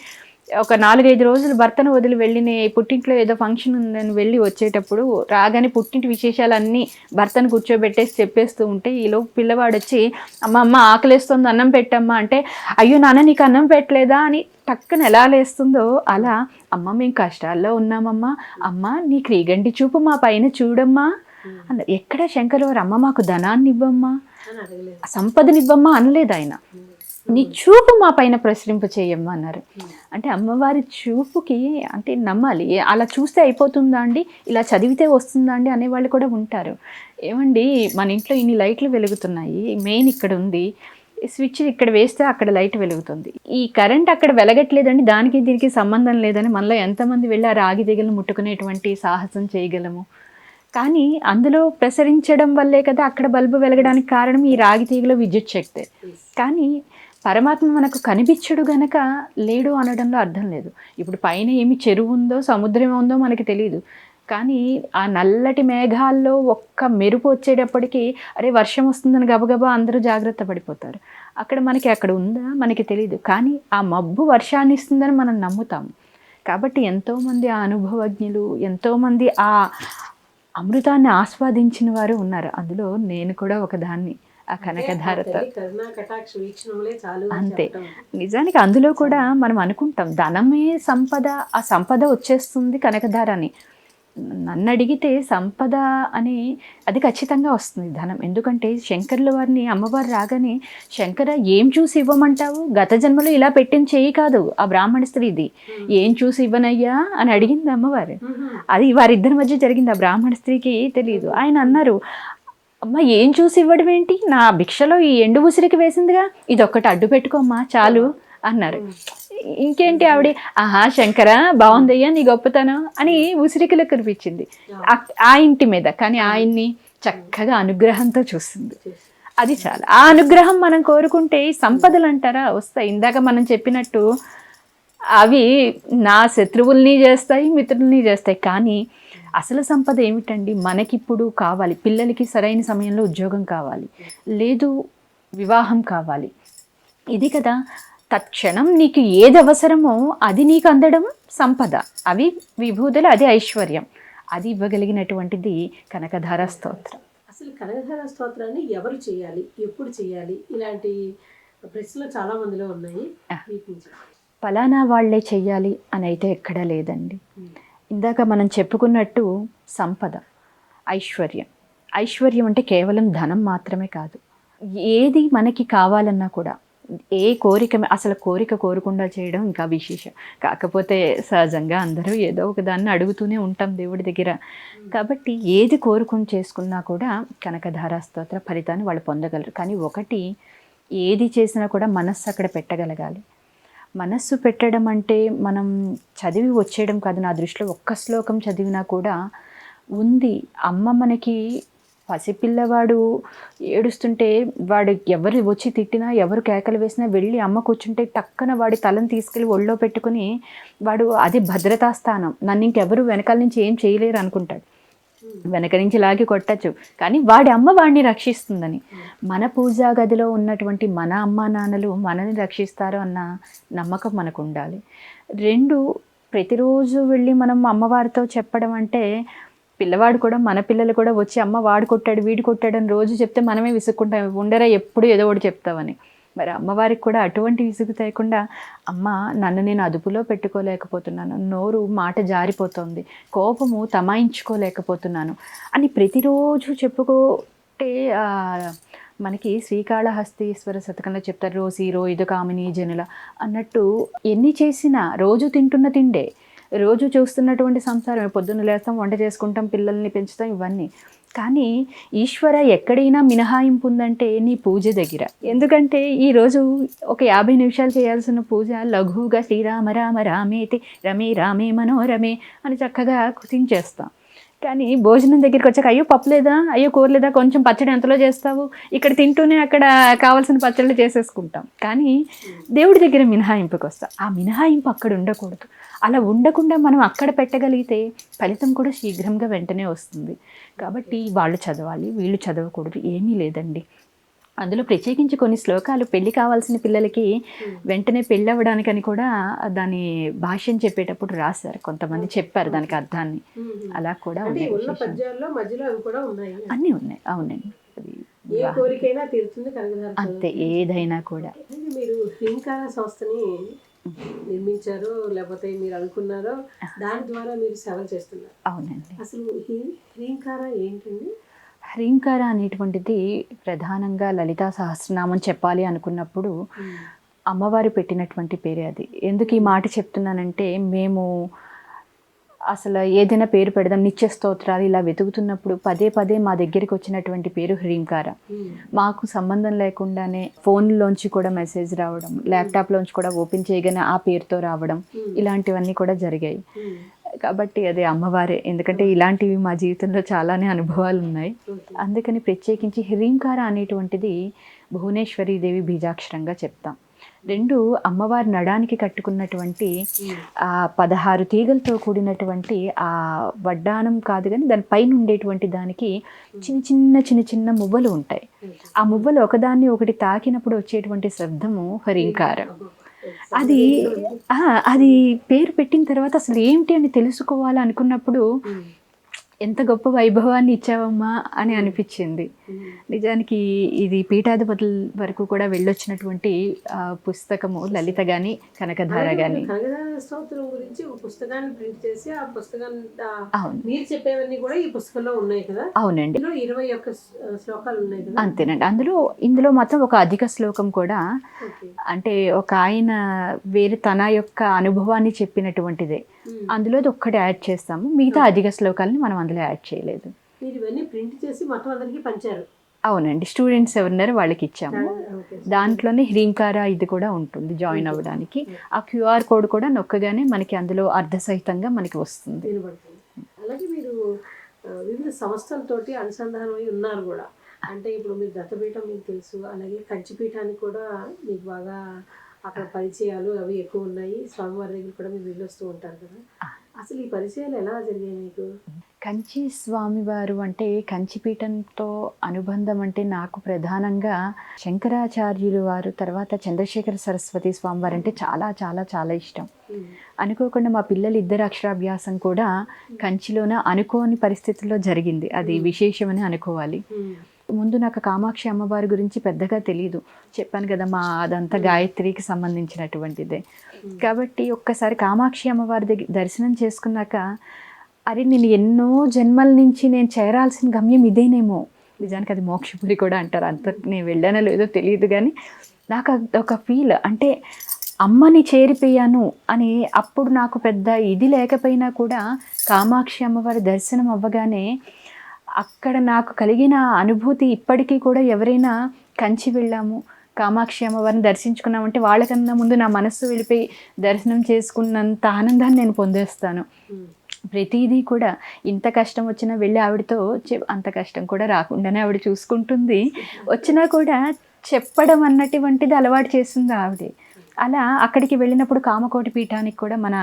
ఒక 4-5 రోజులు భర్తను వదిలి వెళ్ళిన పుట్టింట్లో ఏదో ఫంక్షన్ ఉందని వెళ్ళి వచ్చేటప్పుడు రాగానే పుట్టింటి విశేషాలన్నీ భర్తను కూర్చోబెట్టేసి చెప్పేస్తూ ఉంటే, ఈలోపు పిల్లవాడు వచ్చి అమ్మ ఆకలేస్తుంది అన్నం పెట్టమ్మా అంటే, అయ్యో నాన్న నీకు అన్నం పెట్టలేదా అని టక్కన ఎలా లేస్తుందో అలా, అమ్మ మేము కష్టాల్లో ఉన్నామమ్మా, అమ్మ నీ క్రీగంటి చూపు మా పైన చూడమ్మా అన్నారు. ఎక్కడ శంకర్ వారు అమ్మ మాకు ధనాన్ని ఇవ్వమ్మా, అని అడగలేదు. సంపదనివ్వమ్మా అనలేదు ఆయన. నీ చూపు మా పైన ప్రసరింప చేయమ్మా అన్నారు. అంటే అమ్మవారి చూపుకి అంటే నమ్మాలి. అలా చూస్తే అయిపోతుందా అండి, ఇలా చదివితే వస్తుందా అండి అనేవాళ్ళు కూడా ఉంటారు. ఏమండి మన ఇంట్లో ఇన్ని లైట్లు వెలుగుతున్నాయి, మెయిన్ ఇక్కడ ఉంది, స్విచ్ ఇక్కడ వేస్తే అక్కడ లైట్ వెలుగుతుంది, ఈ కరెంట్ అక్కడ వెలగట్లేదండి, దానికి దీనికి సంబంధం లేదని మనలో ఎంతమంది వెళ్ళి ఆ రాగి దిగలు ముట్టుకునేటువంటి సాహసం చేయగలము? కానీ అందులో ప్రసరించడం వల్లే కదా అక్కడ బల్బు వెలగడానికి కారణం ఈ రాగి తీగలో విద్యుత్ శక్తే. కానీ పరమాత్మ మనకు కనిపించడు గనక లేడు అనడంలో అర్థం లేదు. ఇప్పుడు పైన ఏమి చెరువు ఉందో సముద్రం ఉందో మనకి తెలియదు, కానీ ఆ నల్లటి మేఘాల్లో ఒక్క మెరుపు వచ్చేటప్పటికి అరే వర్షం వస్తుందని గబగబా అందరూ జాగ్రత్త పడిపోతారు. అక్కడ ఉందా మనకి తెలియదు, కానీ ఆ మబ్బు వర్షాన్ని ఇస్తుందని మనం నమ్ముతాము. కాబట్టి ఎంతోమంది ఆ అనుభవజ్ఞులు, ఎంతోమంది ఆ అమృతాన్ని ఆస్వాదించిన వారు ఉన్నారు. అందులో నేను కూడా ఒకదాన్ని. ఆ కనకధారతో అంతే. నిజానికి అందులో కూడా మనం అనుకుంటాం ధనమే సంపద, ఆ సంపద వచ్చేస్తుంది కనకధార అని. నన్ను అడిగితే సంపద అని అది ఖచ్చితంగా వస్తుంది ధనం. ఎందుకంటే శంకర్ల వారిని అమ్మవారు రాగానే శంకర ఏం చూసి ఇవ్వమంటావు, గత జన్మలో ఇలా పెట్టిన చేయి కాదు ఆ బ్రాహ్మణ స్త్రీది, ఏం చూసి ఇవ్వనయ్యా అని అడిగింది అమ్మవారు. అది వారిద్దరి మధ్య జరిగింది, ఆ బ్రాహ్మణ స్త్రీకి తెలియదు. ఆయన అన్నారు, అమ్మ ఏం చూసి ఇవ్వడం ఏంటి, నా భిక్షలో ఈ ఎండు ఉసిరికి వేసిందిగా, ఇది ఒక్కటి అడ్డు పెట్టుకోమ్మా చాలు అన్నారు. ఇంకేంటి ఆవిడ, ఆహా శంకర బాగుందయ్యా నీ గొప్పతనం అని ఉసిరికలో కనిపించింది ఆ ఇంటి మీద. కానీ ఆయన్ని చక్కగా అనుగ్రహంతో చూస్తుంది, అది చాలా. ఆ అనుగ్రహం మనం కోరుకుంటే సంపదలు అంటారా వస్తాయి. ఇందాక మనం చెప్పినట్టు అవి నా శత్రువుల్ని చేస్తాయి, మిత్రుల్ని చేస్తాయి. కానీ అసలు సంపద ఏమిటండి, మనకిప్పుడు కావాలి, పిల్లలకి సరైన సమయంలో ఉద్యోగం కావాలి, లేదు వివాహం కావాలి, ఇది కదా తక్షణం నీకు ఏది అవసరమో అది నీకు అందడం సంపద. అవి విభూతులు, అది ఐశ్వర్యం, అది ఇవ్వగలిగినటువంటిది కనకధార స్తోత్రం. అసలు కనకధార స్తోత్రాన్ని ఎవరు చేయాలి, ఎప్పుడు చేయాలి, ఇలాంటి ప్రశ్నలు చాలా మందిలో ఉన్నాయి. ఫలానా వాళ్లే చెయ్యాలి అని అయితే ఎక్కడా లేదండి. ఇందాక మనం చెప్పుకున్నట్టు సంపద, ఐశ్వర్యం. ఐశ్వర్యం అంటే కేవలం ధనం మాత్రమే కాదు, ఏది మనకి కావాలన్నా కూడా, ఏ కోరిక, అసలు కోరిక కోరకుండా చేయడం ఇంకా విశేషం. కాకపోతే సహజంగా అందరూ ఏదో ఒక దాన్ని అడుగుతూనే ఉంటాం దేవుడి దగ్గర. కాబట్టి ఏది కోరుకుని చేసుకున్నా కూడా కనకధార స్తోత్ర ఫలితాన్ని వాళ్ళు పొందగలరు. కానీ ఒకటి, ఏది చేసినా కూడా మనస్సు అక్కడ పెట్టగలగాలి. మనస్సు పెట్టడం అంటే మనం చదివి వచ్చేయడం కాదు. నా దృష్టిలో ఒక్క శ్లోకం చదివినా కూడా ఉంది. అమ్మ మనకి పసిపిల్లవాడు ఏడుస్తుంటే, వాడు ఎవరు వచ్చి తిట్టినా, ఎవరు కేకలు వేసినా వెళ్ళి అమ్మ కూర్చుంటే టక్కన వాడి తలను తీసుకెళ్ళి ఒళ్ళో పెట్టుకుని వాడు అది భద్రతా స్థానం, నన్ను ఇంకెవరు వెనకాల నుంచి ఏం చేయలేరు అనుకుంటాడు. వెనక నుంచి లాగి కొట్టచ్చు, కానీ వాడి అమ్మ వాడిని రక్షిస్తుందని. మన పూజా గదిలో ఉన్నటువంటి మన అమ్మా నాన్నలు మనని రక్షిస్తారు అన్న నమ్మకం మనకు ఉండాలి. రెండు, ప్రతిరోజు వెళ్ళి మనం అమ్మవారితో చెప్పడం అంటే, పిల్లవాడు కూడా, మన పిల్లలు కూడా వచ్చి అమ్మ వాడు కొట్టాడు వీడు కొట్టాడు అని రోజు చెప్తే మనమే విసుక్కుంటాం, ఉండరా ఎప్పుడు ఏదో ఒకటి చెప్తామని. మరి అమ్మవారికి కూడా అటువంటి విసుగు తేకుండా, అమ్మ నన్ను నేను అదుపులో పెట్టుకోలేకపోతున్నాను, నోరు మాట జారిపోతుంది, కోపము తమాయించుకోలేకపోతున్నాను అని ప్రతిరోజు చెప్పుకుంటే, మనకి శ్రీకాళహస్తీశ్వర శతకంలో చెప్తారు, రోసీరో ఇది కామిని జనుల అన్నట్టు, ఎన్ని చేసినా రోజు తింటున్న తిండే, రోజు చూస్తున్నటువంటి సంసారం, పొద్దున్న లేస్తాం, వంట చేసుకుంటాం, పిల్లల్ని పెంచుతాం, ఇవన్నీ. కానీ ఈశ్వర ఎక్కడైనా మినహాయింపు ఉందంటే నీ పూజ దగ్గర. ఎందుకంటే ఈరోజు ఒక 50 నిమిషాలు చేయాల్సిన పూజ లఘువుగా శ్రీరామ రామ రామేతి రమే రామే మనోరమే అని చక్కగా కుతించేస్తాం. కానీ భోజనం దగ్గరికి వచ్చాక అయ్యో పప్పు లేదా, అయ్యో కూర లేదా, కొంచెం పచ్చడి ఎంతలో చేస్తావు, ఇక్కడ తింటూనే అక్కడ కావాల్సిన పచ్చళ్ళు చేసేసుకుంటాం. కానీ దేవుడి దగ్గర మినహాయింపుకి వస్తాం. ఆ మినహాయింపు అక్కడ ఉండకూడదు. అలా ఉండకుండా మనం అక్కడ పెట్టగలిగితే ఫలితం కూడా శీఘ్రంగా వెంటనే వస్తుంది. కాబట్టి వాళ్ళు చదవాలి, వీళ్ళు చదవకూడదు, ఏమీ లేదండి. అందులో ప్రత్యేకించి కొన్ని శ్లోకాలు పెళ్లి కావాల్సిన పిల్లలకి వెంటనే పెళ్ళి అవ్వడానికని కూడా దాని భాష్యం చెప్పేటప్పుడు రాశారు, కొంతమంది చెప్పారు దానికి అర్థాన్ని. అలా కూడా అన్నీ ఉన్నాయి. అవునండి, ఏ కోరికైనా తీరుతుంది అంతే, ఏదైనా కూడా. మీరు హ్రీంకార సంస్థని నిర్మించారో లేకపోతే మీరు అనుకున్నారో దాని ద్వారా మీరు సేవలు చేస్తున్నారు. అవునండి. అసలు హ్రీంకార ఏంటండి? హ్రీంకార అనేటువంటిది ప్రధానంగా లలితా సహస్రనామం చెప్పాలి అనుకున్నప్పుడు అమ్మవారు పెట్టినటువంటి పేరే అది. ఎందుకు ఈ మాట చెప్తున్నానంటే, మేము అసలు ఏదైనా పేరు పెడదాం, నిత్య స్తోత్రాలు ఇలా వెతుకుతున్నప్పుడు పదే పదే మా దగ్గరికి వచ్చినటువంటి పేరు హ్రీంకార. మాకు సంబంధం లేకుండానే ఫోన్లోంచి కూడా మెసేజ్ రావడం, ల్యాప్టాప్లోంచి కూడా ఓపెన్ చేయగానే ఆ పేరుతో రావడం, ఇలాంటివన్నీ కూడా జరిగాయి. కాబట్టి అది అమ్మవారే. ఎందుకంటే ఇలాంటివి మా జీవితంలో చాలానే అనుభవాలు ఉన్నాయి. అందుకని ప్రత్యేకించి హ్రీంకార అనేటువంటిది భువనేశ్వరీ దేవి బీజాక్షరంగా చెప్తాం. 2 అమ్మవారి నడానికి కట్టుకున్నటువంటి 16 తీగలతో కూడినటువంటి ఆ వడ్డానం కాదు కానీ దాని పైన ఉండేటువంటి దానికి చిన్న చిన్న మువ్వలు ఉంటాయి. ఆ మువ్వలు ఒకదాన్ని ఒకటి తాకినప్పుడు వచ్చేటువంటి శబ్దము హ్రీంకార. అది పేరు పెట్టిన తర్వాత అసలు ఏమిటి అని తెలుసుకోవాలనుకున్నప్పుడు ఎంత గొప్ప వైభవాన్ని ఇచ్చావమ్మా అని అనిపించింది. నిజానికి ఇది పీఠాధిపతుల వరకు కూడా వెళ్ళొచ్చినటువంటి పుస్తకము లలిత గాని కనకధార గాని. స్తోత్రం గురించి ఒక పుస్తకాన్ని ప్రింట్ చేసి ఆ పుస్తకాన్ని మీరు చెప్పేవన్నీ కూడా ఈ పుస్తకంలో ఉన్నాయి కదా? అవునండి. 21 శ్లోకాలు ఉన్నాయి కదా? అంతేనండి. ఇందులో మాత్రం ఒక అధిక శ్లోకం కూడా, అంటే ఒక ఆయన వేరే తన యొక్క అనుభవాన్ని చెప్పినటువంటిదే. అందులో ఒక్కటి యాడ్ చేస్తాము, మిగతా అధిక శ్లోకాలని మనం అందులో యాడ్ చేయలేదు. మీరు ఇవన్నీ ప్రింట్ చేసి మొత్తం అందరికీ పంచారు? అవునండి. స్టూడెంట్స్ ఎవరున్నారో వాళ్ళకి ఇచ్చాము. దాంట్లోనే హ్రీంకార ఇది కూడా ఉంటుంది జాయిన్ అవ్వడానికి. ఆ క్యూఆర్ కోడ్ కూడా నొక్కగానే మనకి అందులో అర్ధసహితంగా మనకి వస్తుంది. అలాగే మీరు వివిధ సంస్థలతోటి అనుసంధానమై ఉన్నారు కూడా. అంటే ఇప్పుడు మీరు దత్తపీఠం మీకు తెలుసు, అలాగే కంచిపీఠానికి కూడా మీకు బాగా అక్కడ పరిచయాలు అవి ఎక్కువ ఉన్నాయి. స్వామివారి దగ్గర కూడా మీరు వెళ్ళొస్తూ ఉంటారు కదా. అసలు ఈ పరిచయాలు ఎలా జరిగాయి మీకు? కంచి స్వామివారు అంటే కంచిపీఠంతో అనుబంధం అంటే నాకు ప్రధానంగా శంకరాచార్యులు వారు, తర్వాత చంద్రశేఖర సరస్వతి స్వామివారు అంటే చాలా చాలా చాలా ఇష్టం. అనుకోకుండా మా పిల్లలు ఇద్దరు అక్షరాభ్యాసం కూడా కంచిలోన అనుకోని పరిస్థితుల్లో జరిగింది. అది విశేషమని అనుకోవాలి. ముందు నాకు కామాక్షి అమ్మవారి గురించి పెద్దగా తెలియదు. చెప్పాను కదా, అదంతా గాయత్రికి సంబంధించినటువంటిదే. కాబట్టి ఒక్కసారి కామాక్షి అమ్మవారి దగ్గర దర్శనం చేసుకున్నాక, అరే నేను ఎన్నో జన్మల నుంచి నేను చేరాల్సిన గమ్యం ఇదేనేమో. నిజానికి అది మోక్షపురి కూడా అంటారు. అంత నేను వెళ్ళానో లేదో తెలియదు కానీ నాకు ఒక ఫీల్, అంటే అమ్మని చేరిపోయాను అని. అప్పుడు నాకు పెద్ద ఇది లేకపోయినా కూడా కామాక్షి అమ్మవారి దర్శనం అవ్వగానే అక్కడ నాకు కలిగిన అనుభూతి ఇప్పటికీ కూడా, ఎవరైనా కంచి వెళ్ళాము, కామాక్షి అమ్మవారిని దర్శించుకున్నామంటే వాళ్ళకన్నా ముందు నా మనస్సు వెళ్ళిపోయి దర్శనం చేసుకున్నంత ఆనందాన్ని నేను పొందేస్తాను. ప్రతిదీ కూడా ఇంత కష్టం వచ్చినా వెళ్ళి ఆవిడతో అంత కష్టం కూడా రాకుండానే ఆవిడ చూసుకుంటుంది. వచ్చినా కూడా చెప్పడం అన్నటువంటిది అలవాటు చేస్తుంది ఆవిడే. అలా అక్కడికి వెళ్ళినప్పుడు కామకోటి పీఠానికి కూడా, మన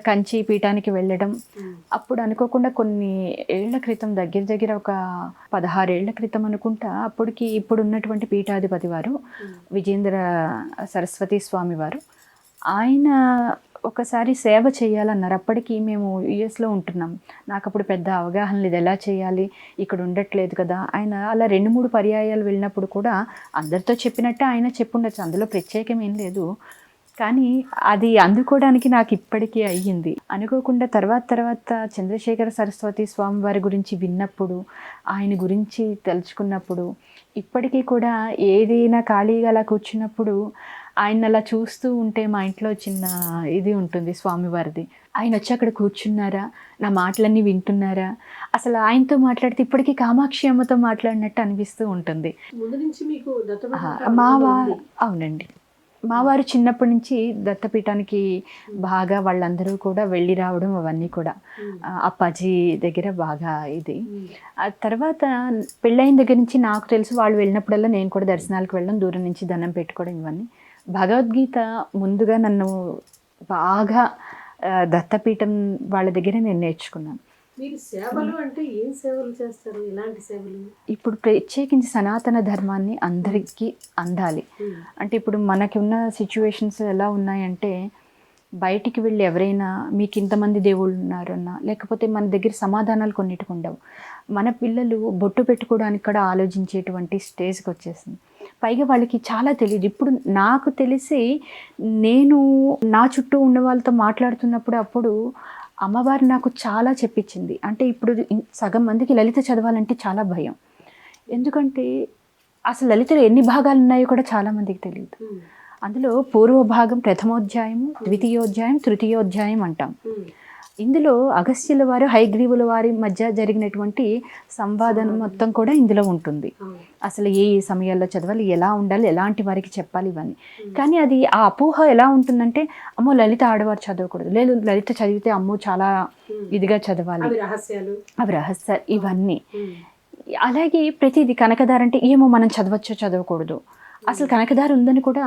కంచి పీఠానికి వెళ్ళడం, అప్పుడు అనుకోకుండా కొన్ని ఏళ్ల క్రితం, దగ్గర ఒక 16 ఏళ్ల క్రితం అనుకుంటా, అప్పటికి ఇప్పుడు ఉన్నటువంటి పీఠాధిపతి వారు విజేంద్ర సరస్వతి స్వామి వారు, ఆయన ఒకసారి సేవ చేయాలన్నారు. అప్పటికి మేము యుఎస్లో ఉంటున్నాం. నాకు అప్పుడు పెద్ద అవగాహన లేదు, ఎలా చేయాలి, ఇక్కడ ఉండట్లేదు కదా. ఆయన అలా 2-3 పర్యాయాలు వెళ్ళినప్పుడు కూడా అందరితో చెప్పినట్టే ఆయన చెప్పుండొచ్చు, అందులో ప్రత్యేకం ఏం లేదు. కానీ అది అందుకోవడానికి నాకు ఇప్పటికీ అయ్యింది. అనుకోకుండా తర్వాత చంద్రశేఖర సరస్వతి స్వామి వారి గురించి విన్నప్పుడు, ఆయన గురించి తెలుసుకున్నప్పుడు, ఇప్పటికీ కూడా ఏదైనా ఖాళీగా అలా కూర్చున్నప్పుడు ఆయన అలా చూస్తూ ఉంటే మా ఇంట్లో చిన్న ఇది ఉంటుంది స్వామివారిది. ఆయన వచ్చి అక్కడ కూర్చున్నారా, నా మాటలన్నీ వింటున్నారా, అసలు ఆయనతో మాట్లాడితే ఇప్పటికీ కామాక్షి అమ్మతో మాట్లాడినట్టు అనిపిస్తూ ఉంటుంది. అవునండి. మా వారు చిన్నప్పటి నుంచి దత్తపీఠానికి బాగా వాళ్ళందరూ కూడా వెళ్ళి రావడం అవన్నీ కూడా అప్పాజీ దగ్గర బాగా ఇది. ఆ తర్వాత పెళ్ళైన దగ్గర నుంచి నాకు తెలుసు, వాళ్ళు వెళ్ళినప్పుడల్లా నేను కూడా దర్శనాలకు వెళ్ళడం, దూరం నుంచి దండం పెట్టుకోవడం, ఇవన్నీ. భగవద్గీత ముందుగా నన్ను బాగా దత్తపీఠం వాళ్ళ దగ్గర నేను నేర్చుకున్నాను. మీరు సేవలు అంటే ఏం సేవలు చేస్తారు, ఎలాంటి సేవలు? ఇప్పుడు ప్రత్యేకించి సనాతన ధర్మాన్ని అందరికీ అందాలి అంటే, ఇప్పుడు మనకి ఉన్న సిచ్యువేషన్స్ ఎలా ఉన్నాయంటే, బయటికి వెళ్ళి ఎవరైనా మీకు ఇంతమంది దేవుళ్ళు ఉన్నారన్నా, లేకపోతే మన దగ్గర సమాధానాలు కొన్నిటికి ఉండవు. మన పిల్లలు బొట్టు పెట్టుకోవడానికి కూడా ఆలోచించేటువంటి స్టేజ్కి వచ్చేసింది. పైగా వాళ్ళకి చాలా తెలియదు. ఇప్పుడు నాకు తెలిసి నేను నా చుట్టూ ఉన్న వాళ్ళతో మాట్లాడుతున్నప్పుడు అప్పుడు అమ్మవారు నాకు చాలా చెప్పించింది. అంటే ఇప్పుడు సగం మందికి లలిత చదవాలంటే చాలా భయం. ఎందుకంటే అసలు లలితలో ఎన్ని భాగాలు ఉన్నాయో కూడా చాలామందికి తెలియదు. అందులో పూర్వ భాగం ప్రథమోధ్యాయము, ద్వితీయోధ్యాయం, తృతీయోధ్యాయం అంటాం. ఇందులో అగస్త్యుల వారు హయగ్రీవుల వారి మధ్య జరిగినటువంటి సంవాదం మొత్తం కూడా ఇందులో ఉంటుంది. అసలు ఏ ఏ సమయాల్లో చదవాలి, ఎలా ఉండాలి, ఎలాంటి వారికి చెప్పాలి, ఇవన్నీ. కానీ అది ఆ అపోహ ఎలా ఉంటుందంటే, అమ్మో లలిత ఆడవారు చదవకూడదు, లేదు లలిత చదివితే అమ్మో చాలా ఇదిగా చదవాలి, అవి రహస్యాలు, ఇవన్నీ. అలాగే ప్రతిదీ కనకదార అంటే ఏమో మనం చదవచ్చో చదవకూడదు, అసలు కనకదార ఉందని కూడా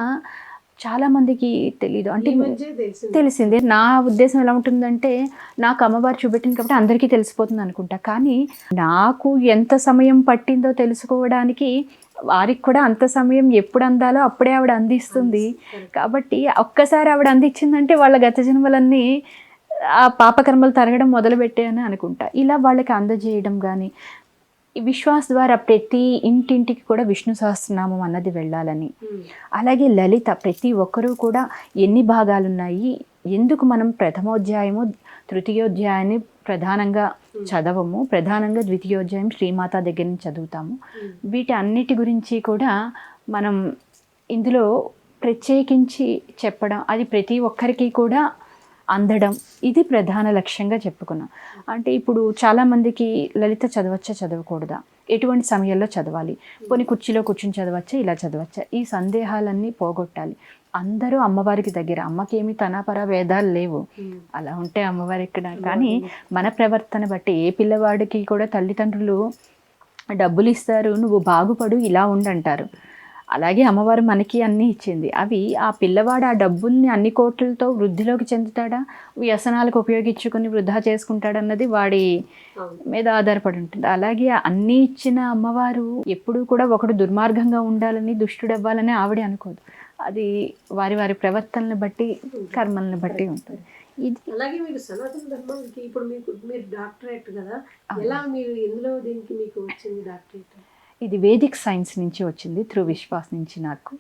చాలా మందికి తెలీదు. అంటే తెలిసిందే. నా ఉద్దేశం ఎలా ఉంటుందంటే, నాకు అమ్మవారు చూపెట్టింది కాబట్టి అందరికీ తెలిసిపోతుంది అనుకుంటా. కానీ నాకు ఎంత సమయం పట్టిందో తెలుసుకోవడానికి వారికి కూడా అంత సమయం ఎప్పుడు అందాలో అప్పుడే ఆవిడ అందిస్తుంది. కాబట్టి ఒక్కసారి ఆవిడ అందించిందంటే వాళ్ళ గత జన్మలన్నీ ఆ పాపకర్మలు తరగడం మొదలుపెట్టాయని అనుకుంటా. ఇలా వాళ్ళకి అందజేయడం కానీ, విశ్వాస్ ద్వారా ప్రతి ఇంటింటికి కూడా విష్ణు సహస్రనామం అన్నది వెళ్ళాలని, అలాగే లలిత ప్రతి ఒక్కరూ కూడా ఎన్ని భాగాలు ఉన్నాయి, ఎందుకు మనం ప్రథమోధ్యాయము తృతీయోధ్యాయాన్ని ప్రధానంగా చదవము, ప్రధానంగా ద్వితీయోధ్యాయం శ్రీమాత దగ్గర నుంచి చదువుతాము, వీటి అన్నిటి గురించి కూడా మనం ఇందులో ప్రత్యేకించి చెప్పడం, అది ప్రతి ఒక్కరికి కూడా అందడం, ఇది ప్రధాన లక్ష్యంగా చెప్పుకున్నాం. అంటే ఇప్పుడు చాలామందికి లలిత చదవచ్చా చదవకూడదా, ఎటువంటి సమయంలో చదవాలి, కొన్ని కుర్చీలో కూర్చుని చదవచ్చా, ఇలా చదవచ్చా, ఈ సందేహాలన్నీ పోగొట్టాలి. అందరూ అమ్మవారికి దగ్గర, అమ్మకేమి తనాపర భేదాలు లేవు, అలా ఉంటే అమ్మవారి ఇక్కడ. కానీ మన ప్రవర్తన బట్టి ఏ పిల్లవాడికి కూడా తల్లిదండ్రులు డబ్బులు ఇస్తారు, నువ్వు బాగుపడు ఇలా ఉండంటారు. అలాగే అమ్మవారు మనకి అన్నీ ఇచ్చింది. అవి ఆ పిల్లవాడు ఆ డబ్బుల్ని అన్ని కోట్లతో వృద్ధిలోకి చెందుతాడా, వ్యసనాలకు ఉపయోగించుకుని వృధా చేసుకుంటాడన్నది వాడి మీద ఆధారపడి ఉంటుంది. అలాగే అన్నీ ఇచ్చిన అమ్మవారు ఎప్పుడూ కూడా ఒకడు దుర్మార్గంగా ఉండాలని, దుష్టుడవ్వాలని ఆవిడ అనుకోదు. అది వారి వారి ప్రవర్తనని బట్టి, కర్మల్ని బట్టి ఉంటుంది. ఇది అలాగే మీరు సనాతన ధర్మానికి ఇప్పుడు మీరు డాక్టరేట్ కదా, ఎలా మీరు ఎందులో దీనికి మీకు వచ్చింది డాక్టరేట్? ఇది వేదిక్ సైన్స్ నుంచి వచ్చింది, త్రూ విశ్వాస్ నుంచి నాకు.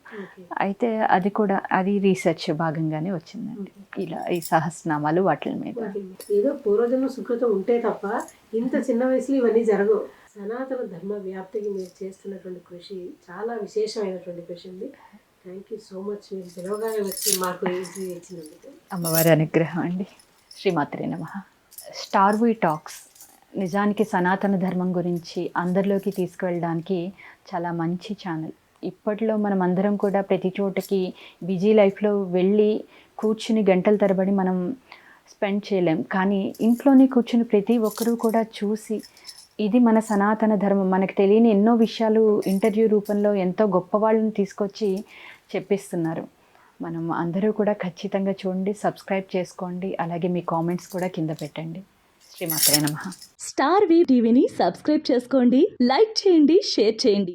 అయితే అది కూడా అది రీసెర్చ్ భాగంగానే వచ్చిందండి. ఇలా ఈ సహస్రనామాలు వాటి మీద ఏదో పూర్వజన్మ సుకృతం ఉంటే తప్ప ఇంత చిన్న వయసులో ఇవన్నీ జరగవు. సనాతన ధర్మ వ్యాప్తికి మీరు చేస్తున్నటువంటి కృషి చాలా విశేషమైనటువంటి కృషి ఉంది. Thank you so much. మీరు పిలవగానే వచ్చి మాకు ఇంటర్వ్యూ ఇచ్చినందుకు. అమ్మవారి అనుగ్రహం అండి. శ్రీమాత్రే నమః. స్టార్ వి టాక్స్ నిజానికి సనాతన ధర్మం గురించి అందరిలోకి తీసుకువెళ్ళడానికి చాలా మంచి ఛానల్. ఇప్పట్లో మనం అందరం కూడా ప్రతి చోటకి బిజీ లైఫ్లో వెళ్ళి కూర్చుని గంటల తరబడి మనం స్పెండ్ చేయలేం. కానీ ఇంట్లోనే కూర్చుని ప్రతి ఒక్కరూ కూడా చూసి ఇది మన సనాతన ధర్మం, మనకు తెలియని ఎన్నో విషయాలు ఇంటర్వ్యూ రూపంలో ఎంతో గొప్ప వాళ్ళని తీసుకొచ్చి చెప్పిస్తున్నారు. మనం అందరూ కూడా ఖచ్చితంగా చూడండి, సబ్స్క్రైబ్ చేసుకోండి, అలాగే మీ కామెంట్స్ కూడా కింద పెట్టండి. శ్రీమాత్రే నమః. స్టార్ వి టీవీని సబ్స్క్రైబ్ చేసుకోండి, లైక్ చేయండి, షేర్ చేయండి.